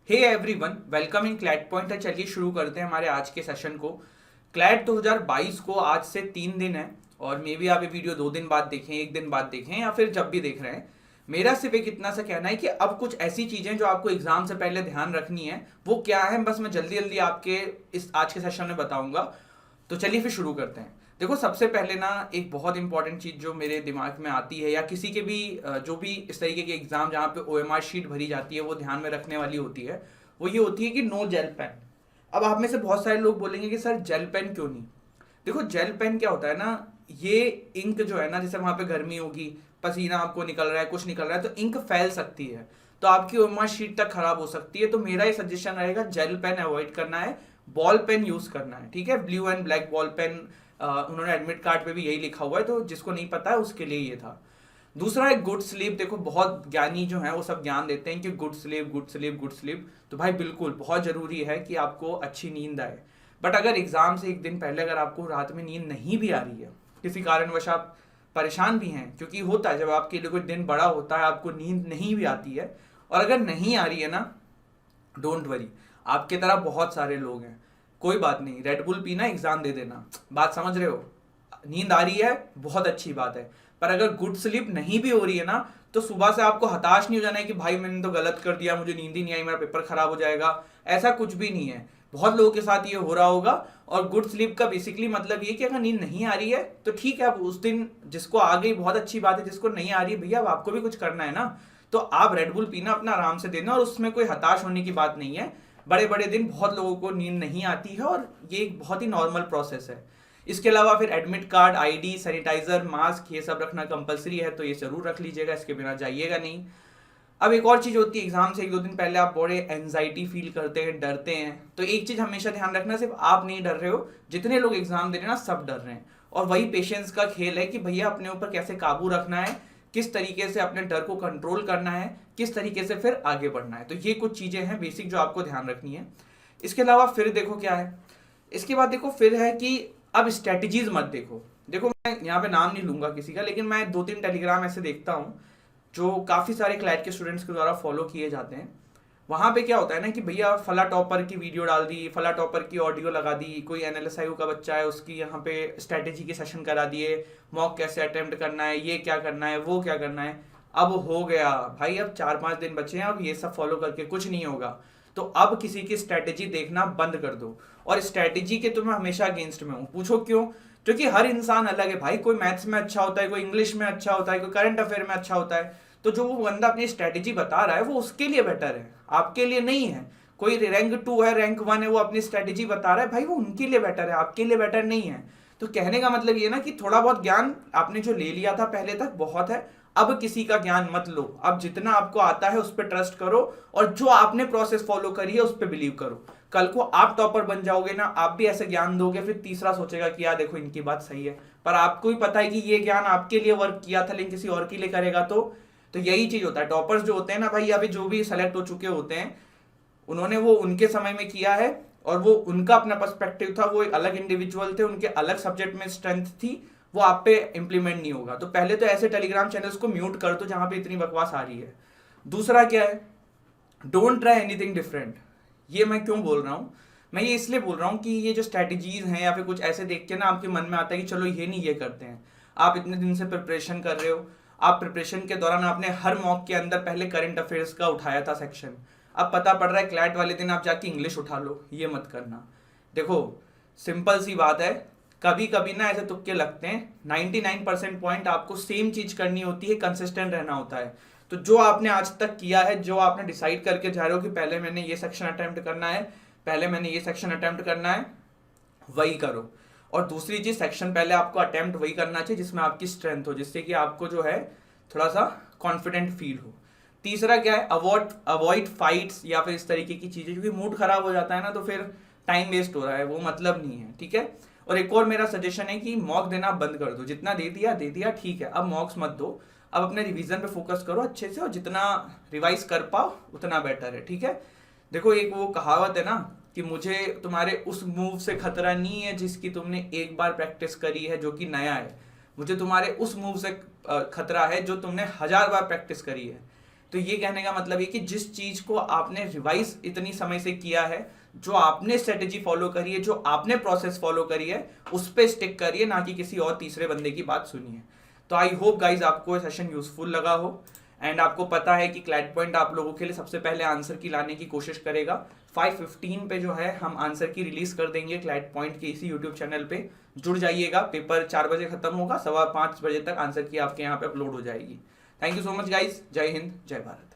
Hey everyone, welcome in CLAT point. तो चलिए शुरू करते हैं हमारे आज के सेशन को। क्लैट 2022 को आज से 3 दिन है और मे बी आप ये वीडियो 2 दिन बाद देखें, 1 दिन बाद देखें या फिर जब भी देख रहे हैं। मेरा सिर्फ एक इतना सा कहना है कि अब कुछ ऐसी चीजें जो आपको एग्जाम से पहले ध्यान रखनी है वो क्या है, बस मैं जल्दी जल्दी आपके इस आज के सेशन में बताऊंगा। तो चलिए फिर शुरू करते हैं। देखो, सबसे पहले ना एक बहुत इंपॉर्टेंट चीज जो मेरे दिमाग में आती है या किसी के भी जो भी इस तरीके के एग्जाम जहाँ पे ओएमआर शीट भरी जाती है वो ध्यान में रखने वाली होती है, वो ये होती है कि नो जेल पेन। अब आप में से बहुत सारे लोग बोलेंगे कि सर जेल पेन क्यों नहीं। देखो, जेल पेन क्या होता है ना, ये इंक जो है ना, जैसे वहां पे गर्मी होगी, पसीना आपको निकल रहा है, कुछ निकल रहा है, तो इंक फैल सकती है, तो आपकी ओएमआर शीट तक खराब हो सकती है। तो मेरा ये सजेशन रहेगा जेल पेन अवॉइड करना है, बॉल पेन यूज करना है। ठीक है, blue and black ball pen, उन्होंने एडमिट कार्ड पे भी यही लिखा हुआ है, तो जिसको नहीं पता है उसके लिए ये था। दूसरा है गुड स्लीप। देखो, बहुत ज्ञानी जो है वो सब ज्ञान देते हैं कि good sleep good sleep good sleep, तो भाई बिल्कुल बहुत जरूरी है कि आपको अच्छी नींद आए। बट अगर एग्जाम से एक दिन पहले अगर आपको रात में नींद नहीं भी आ रही है, किसी कारणवश आप परेशान भी हैं, क्योंकि होता है जब आपके लिए कोई दिन बड़ा होता है आपको नींद नहीं भी आती है, और अगर नहीं आ रही है ना, डोंट वरी, आपके तरह बहुत सारे लोग हैं। कोई बात नहीं, रेड बुल पीना, एग्जाम दे देना। बात समझ रहे हो? नींद आ रही है, बहुत अच्छी बात है, पर अगर गुड स्लीप नहीं भी हो रही है ना, तो सुबह से आपको हताश नहीं हो जाना है कि भाई मैंने तो गलत कर दिया, मुझे नींद ही नहीं आई, मेरा पेपर खराब हो जाएगा। ऐसा कुछ भी नहीं है। बहुत लोगों के साथ ये हो रहा होगा। और गुड स्लीप का बेसिकली मतलब ये कि अगर नींद नहीं आ रही है तो ठीक है, अब उस दिन जिसको आ गई बहुत अच्छी बात है, जिसको नहीं आ रही है भैया अब आपको भी कुछ करना है ना, तो आप रेड बुल पीना, अपना आराम से देना, और उसमें कोई हताश होने की बात नहीं है। बड़े बड़े दिन बहुत लोगों को नींद नहीं आती है और ये एक बहुत ही नॉर्मल प्रोसेस है। इसके अलावा फिर admit card, ID, sanitiser, mask, ये सब रखना कंपलसरी है, तो ये जरूर रख लीजिएगा, इसके बिना जाइएगा नहीं। अब एक और चीज होती है, एग्जाम से 1-2 दिन पहले आप बड़े एंजाइटी फील करते हैं, डरते हैं, तो एक चीज हमेशा ध्यान रखना, सिर्फ आप नहीं डर रहे हो, जितने लोग एग्जाम दे रहे हैं ना सब डर रहे हैं। और वही पेशेंस का खेल है कि भैया अपने ऊपर कैसे काबू रखना है, किस तरीके से अपने डर को कंट्रोल करना है, किस तरीके से फिर आगे बढ़ना है। तो ये कुछ चीजें हैं बेसिक जो आपको ध्यान रखनी है। इसके अलावा फिर देखो क्या है, इसके बाद देखो फिर है कि अब स्ट्रेटजीज मत देखो। देखो, मैं यहाँ पे नाम नहीं लूंगा किसी का, लेकिन मैं 2-3 टेलीग्राम ऐसे देखता हूँ जो काफी सारे क्लैट के स्टूडेंट्स के द्वारा फॉलो किए जाते हैं। वहां पे क्या होता है ना कि भैया फला टॉपर की वीडियो डाल दी, फला टॉपर की ऑडियो लगा दी, कोई एनएलएसआईयू का बच्चा है उसकी यहाँ पे स्ट्रेटेजी के सेशन करा दिए, मॉक कैसे अटेम्प्ट करना है, ये क्या करना है, वो क्या करना है। अब हो गया भाई, अब 4-5 दिन बचे हैं, अब ये सब फॉलो करके कुछ नहीं होगा। तो अब किसी की स्ट्रेटेजी देखना बंद कर दो। और स्ट्रेटेजी के तो मैं हमेशा अगेंस्ट में हूँ। पूछो क्यों? क्योंकि हर इंसान अलग है भाई, कोई मैथ्स में अच्छा होता है, कोई इंग्लिश में अच्छा होता है, कोई करंट अफेयर में अच्छा होता है। तो जो वो बंदा अपनी स्ट्रेटेजी बता रहा है वो उसके लिए बेटर है, आपके लिए नहीं है। कोई रैंक 2 है, रैंक 1 है, वो अपनी स्ट्रेटेजी बता रहा है, भाई वो उनके लिए बेटर है, आपके लिए बेटर नहीं है। तो कहने का मतलब ये ना कि थोड़ा बहुत ज्ञान आपने जो ले लिया था पहले तक बहुत है, अब किसी का ज्ञान मत लो। अब जितना आपको आता है उस पर ट्रस्ट करो, और जो आपने प्रोसेस फॉलो करी है उस पर बिलीव करो। कल को आप टॉपर बन जाओगे ना, आप भी ऐसे ज्ञान दोगे, फिर तीसरा सोचेगा कि यार देखो इनकी बात सही है, पर आपको भी पता है कि ये ज्ञान आपके लिए वर्क किया था लेकिन किसी और के लिए करेगा तो यही चीज होता है। टॉपर्स जो होते हैं ना भाई, अभी जो भी सेलेक्ट हो चुके होते हैं, उन्होंने वो उनके समय में किया है, और वो उनका अपना पर्सपेक्टिव था, वो एक अलग इंडिविजुअल थे, उनके अलग सब्जेक्ट में स्ट्रेंथ थी, वो आप पे इंप्लीमेंट नहीं होगा। तो पहले तो ऐसे टेलीग्राम चैनल्स को म्यूट कर दो जहां पे इतनी बकवास आ रही है। दूसरा क्या है, डोंट ट्राई एनीथिंग डिफरेंट। ये मैं क्यों बोल रहा हूं? मैं ये इसलिए बोल रहा हूं कि ये जो स्ट्रेटेजीज हैं या फिर कुछ ऐसे देख के ना आपके मन में आता है कि चलो ये नहीं ये करते हैं। आप इतने दिन से प्रिपरेशन कर रहे हो, आप प्रिपरेशन के दौरान आपने हर मॉक के अंदर पहले करंट अफेयर्स का उठाया था सेक्शन, अब पता पड़ रहा है क्लैट वाले दिन आप जाके इंग्लिश उठा लो, ये मत करना। देखो, सिंपल सी बात है, कभी कभी ना ऐसे तुक्के लगते हैं, 99% पॉइंट आपको सेम चीज करनी होती है, कंसिस्टेंट रहना होता है। तो जो आपने आज तक किया है, जो आपने डिसाइड करके जा रहे हो कि पहले मैंने ये सेक्शन अटेम्प्ट करना है, पहले मैंने ये सेक्शन अटेम्प्ट करना है, वही करो। और दूसरी चीज, सेक्शन पहले आपको अटेम्प्ट वही करना चाहिए जिसमें आपकी स्ट्रेंथ हो, जिससे कि आपको जो है थोड़ा सा कॉन्फिडेंट फील हो। तीसरा क्या है, अवॉइड फाइट्स या फिर इस तरीके की चीजें, क्योंकि मूड खराब हो जाता है ना, तो फिर टाइम वेस्ट हो रहा है, वो मतलब नहीं है। ठीक है। और एक और मेरा सजेशन है कि मॉक देना बंद कर दो। जितना दे दिया ठीक है, अब मॉक्स मत दो। अब अपने रिवीजन पे फोकस करो अच्छे से, और जितना रिवाइज कर पाओ उतना बेटर है। ठीक है। देखो, एक वो कहावत है ना कि मुझे तुम्हारे उस मूव से खतरा नहीं है जिसकी तुमने एक बार प्रैक्टिस करी है जो कि नया है, मुझे तुम्हारे उस मूव से खतरा है जो तुमने 1000 बार प्रैक्टिस करी है। तो ये कहने का मतलब ये कि जिस चीज को आपने रिवाइज इतनी समय से किया है, जो आपने स्ट्रेटेजी फॉलो करी है, जो आपने प्रोसेस फॉलो करी है, उस पर स्टिक करिए, ना कि किसी और तीसरे बंदे की बात सुनिए। तो आई होप गाइज आपको सेशन यूजफुल लगा हो एंड आपको पता है कि क्लैट पॉइंट आप लोगों के लिए सबसे पहले आंसर की लाने की कोशिश करेगा। 5:15 पे जो है हम आंसर की रिलीज कर देंगे क्लैट पॉइंट के इसी यूट्यूब चैनल पे। जुड़ जाइएगा, पेपर 4 बजे खत्म होगा, 4:15 बजे तक आंसर की आपके यहाँ पे अपलोड हो जाएगी। Thank you so much guys, जय हिंद जय भारत।